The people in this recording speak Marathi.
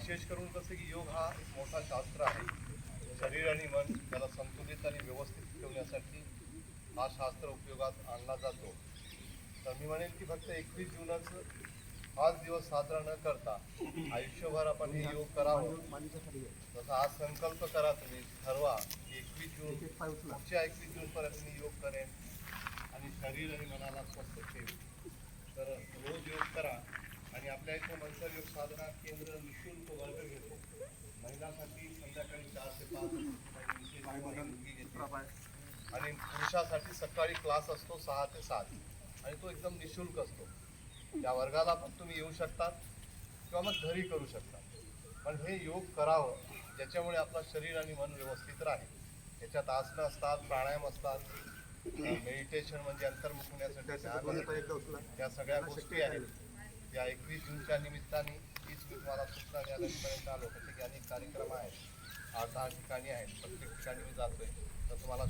विशेष करून कसं की योग हा एक मोठा शास्त्र आहे. शरीर आणि मन त्याला संतुलित आणि व्यवस्थित ठेवण्यासाठी हा शास्त्र उपयोगात आणला जातो. तर मी म्हणेन की फक्त 21 जूनच 5 दिवस साजरा न करता आयुष्यभर आपण हे योग करावं. जसं आज संकल्प करा, तुम्ही ठरवा की 21 जून पुढच्या 21 जूनपर्यंत मी योग करेन आणि शरीर आणि मनाला स्वस्थ ठेवेन. तर रोज योग करा. आणि आपल्या इथे मंत्र योग साधना केंद्र निःशुल्क वर्ग घेतो. महिलांसाठी संध्याकाळी 4 ते 5 आणि पुरुषासाठी सकाळी क्लास असतो 6 ते 7 आणि तो एकदम निःशुल्क असतो. त्या वर्गाला पण तुम्ही येऊ शकतात किंवा मग घरी करू शकता. पण हे योग करावं ज्याच्यामुळे आपलं शरीर आणि मन व्यवस्थित राहील. त्याच्यात आसनं असतात, प्राणायाम असतात, मेडिटेशन म्हणजे अंतर्मुख होण्यासाठी ध्यान, त्या सगळ्या गोष्टी आहेत. या 21 जूनच्या निमित्ताने हीच मी तुम्हाला सूचना द्यायला आलो. तसे की अनेक कार्यक्रम आहेत, 8-10 ठिकाणी आहेत, प्रत्येक ठिकाणी मी जातोय. तर तुम्हाला